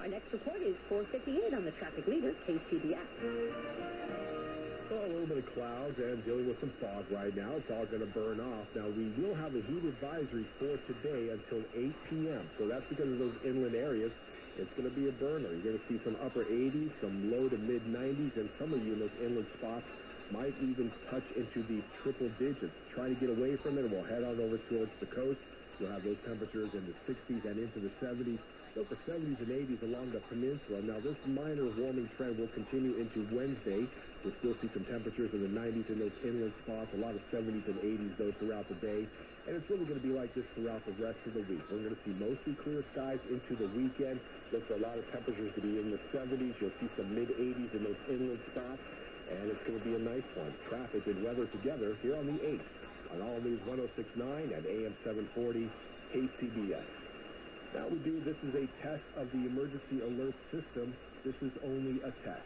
Our next report is 4:58 on the traffic leader, KCBS. Well, a little bit of clouds and dealing with some fog right now. It's all going to burn off. Now, we will have a heat advisory for today until 8 p.m. So that's because of those inland areas. It's going to be a burner. You're going to see some upper 80s, some low to mid 90s, and some of you in those inland spots might even touch into the triple digits. Try to get away from it, and we'll head on over towards the coast. You'll have those temperatures in the 60s and into the 70s. So the 70s and 80s along the peninsula. Now, this minor warming trend will continue into Wednesday. We'll still see some temperatures in the 90s in those inland spots, a lot of 70s and 80s, though, throughout the day. And it's really going to be like this throughout the rest of the week. We're going to see mostly clear skies into the weekend. Look for a lot of temperatures to be in the 70s. You'll see some mid-80s in those inland spots. And it's going to be a nice one. Traffic and weather together here on the 8th on All News 106.9 and AM 740 KCBS. Now this is a test of the emergency alert system. This is only a test.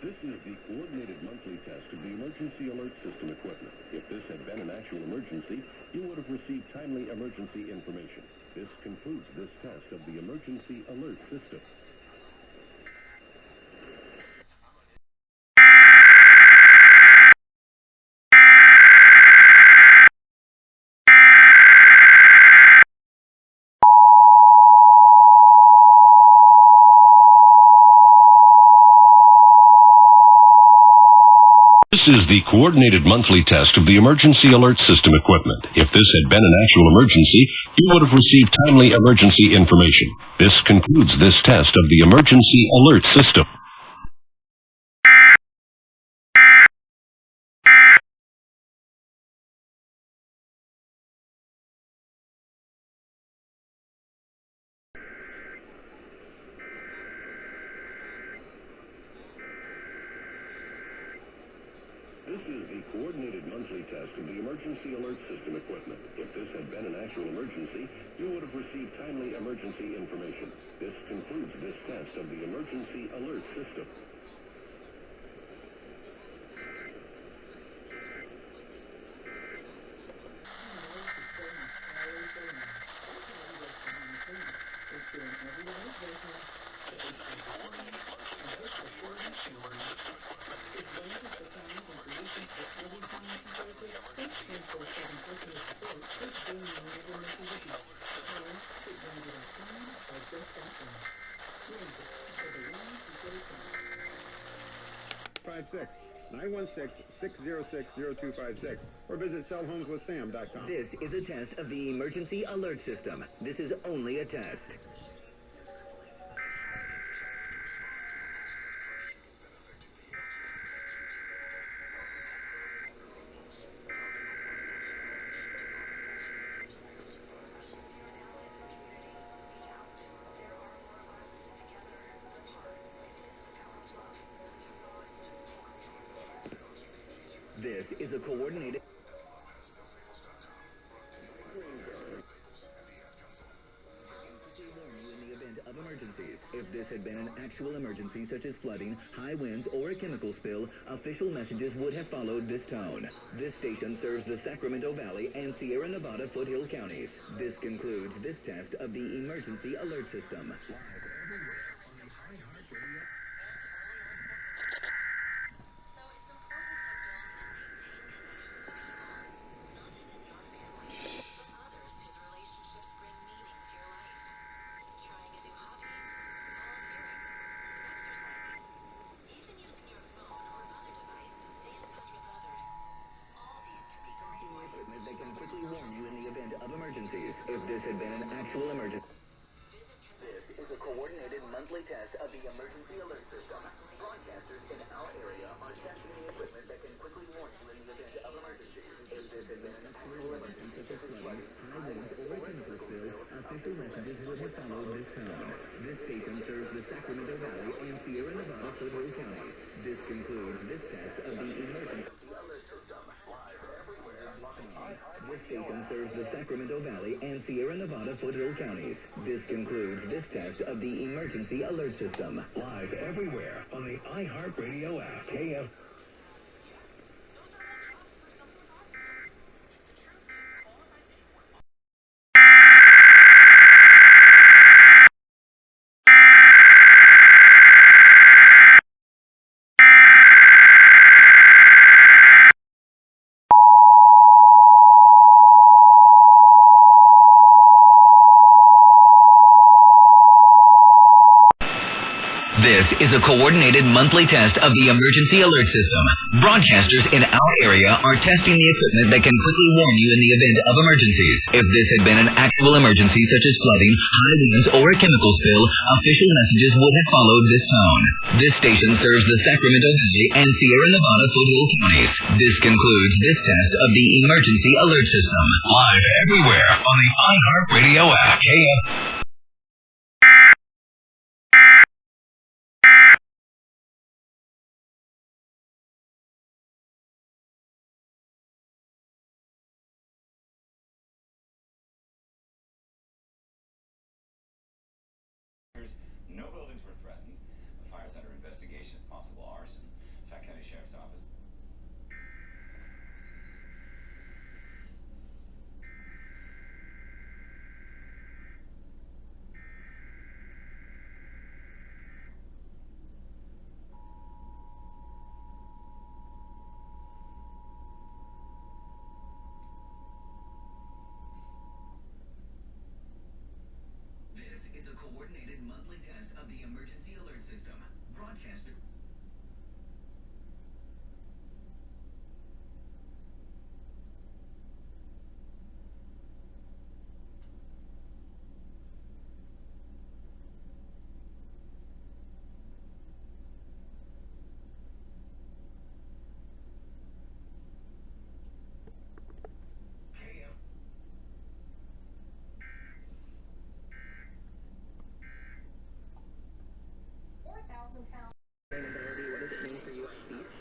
This is the coordinated monthly test of the emergency alert system equipment. If this had been an actual emergency, you would have received timely emergency information. This concludes this test of the emergency alert system. This is the coordinated monthly test of the emergency alert system equipment. If this had been an actual emergency, you would have received timely emergency information. This concludes this test of the emergency alert system. This is the coordinated monthly test of the emergency alert system equipment. If this had been an actual emergency, you would have received timely emergency information. This concludes this test of the emergency alert system. (916-606-0256) or visit sellhomeswithsam.com. This is a test of the emergency alert system. This is only a test. This is a coordinated... of emergencies. If this had been an actual emergency such as flooding, high winds, or a chemical spill, official messages would have followed this tone. This station serves the Sacramento Valley and Sierra Nevada foothill counties. This concludes this test of the emergency alert system. They can quickly warn you in the event of emergencies. If this had been an actual emergency. This is a coordinated monthly test of the emergency alert system. Broadcasters in our area are testing the equipment that can quickly warn you in the event of emergencies. If this had been an actual emergency such as flooding, high winds, or a chemical spill, official messages would have followed this tone. This station serves the Sacramento Valley and Sierra Nevada foothill counties. This concludes this test of the emergency alert system. Live everywhere. This station serves the Sacramento Valley and Sierra Nevada foothill counties. This concludes this test of the emergency alert system. Live everywhere on the iHeartRadio app. KF. This is a coordinated monthly test of the emergency alert system. Broadcasters in our area are testing the equipment that can quickly warn you in the event of emergencies. If this had been an actual emergency such as flooding, high winds, or a chemical spill, official messages would have followed this tone. This station serves the Sacramento Valley and Sierra Nevada foothill counties. This concludes this test of the emergency alert system. Live everywhere on the iHeartRadio app. KF. No buildings were threatened. The fire's under investigation as possible arson. Sac County Sheriff's Office. This is a coordinated monthly test of the emergency alert system. Broadcaster. Sustainability, what does it mean for you at Beach?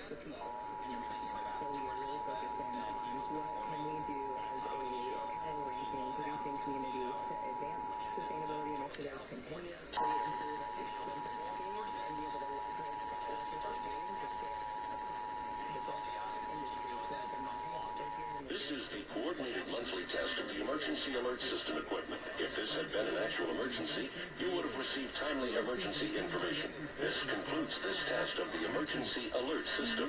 The people and the planet. So we are really focusing on what can we do as a high-ranking producing community to advance sustainability initiatives, continuously improve our excellence and well-being, and be able to leverage that work that we're doing to share the best industry to the market. This is a coordinated monthly test of the emergency alert system equipment. If this had been an actual emergency, you would have received timely emergency information. This concludes this test of the emergency alert system.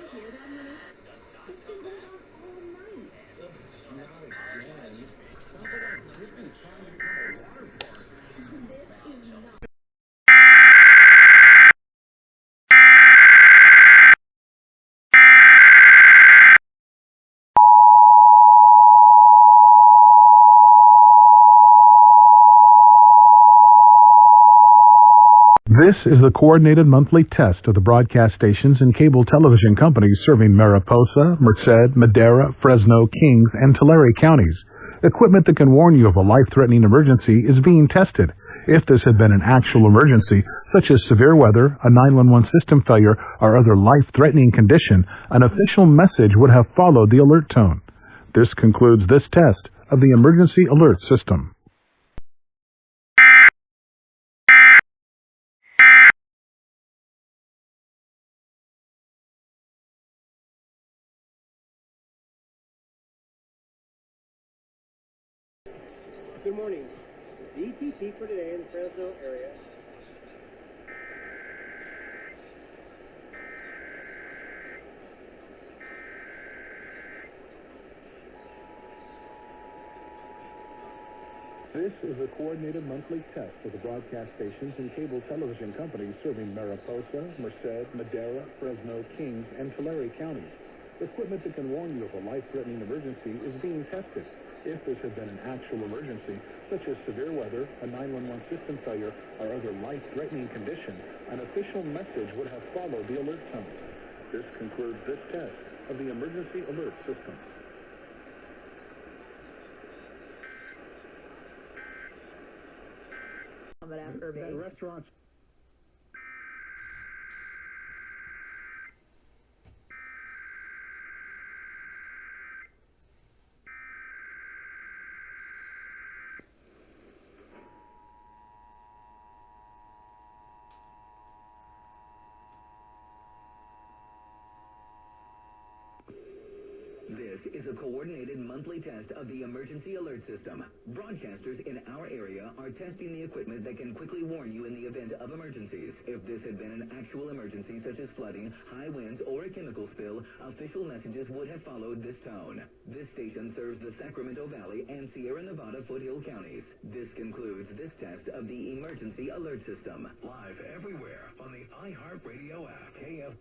This is the coordinated monthly test of the broadcast stations and cable television companies serving Mariposa, Merced, Madera, Fresno, Kings, and Tulare counties. Equipment that can warn you of a life-threatening emergency is being tested. If this had been an actual emergency, such as severe weather, a 911 system failure, or other life-threatening condition, an official message would have followed the alert tone. This concludes this test of the emergency alert system. Good morning. DTC for today in the Fresno area. This is a coordinated monthly test of the broadcast stations and cable television companies serving Mariposa, Merced, Madera, Fresno, Kings, and Tulare counties. Equipment that can warn you of a life-threatening emergency is being tested. If this had been an actual emergency, such as severe weather, a 911 system failure, or other life-threatening condition, an official message would have followed the alert tone. This concludes this test of the emergency alert system. That restaurants. This is a coordinated monthly test of the emergency alert system. Broadcasters in our area are testing the equipment that can quickly warn you in the event of emergencies. If this had been an actual emergency such as flooding, high winds, or a chemical spill, official messages would have followed this tone. This station serves the Sacramento Valley and Sierra Nevada foothill counties. This concludes this test of the emergency alert system. Live everywhere on the iHeartRadio app. KF.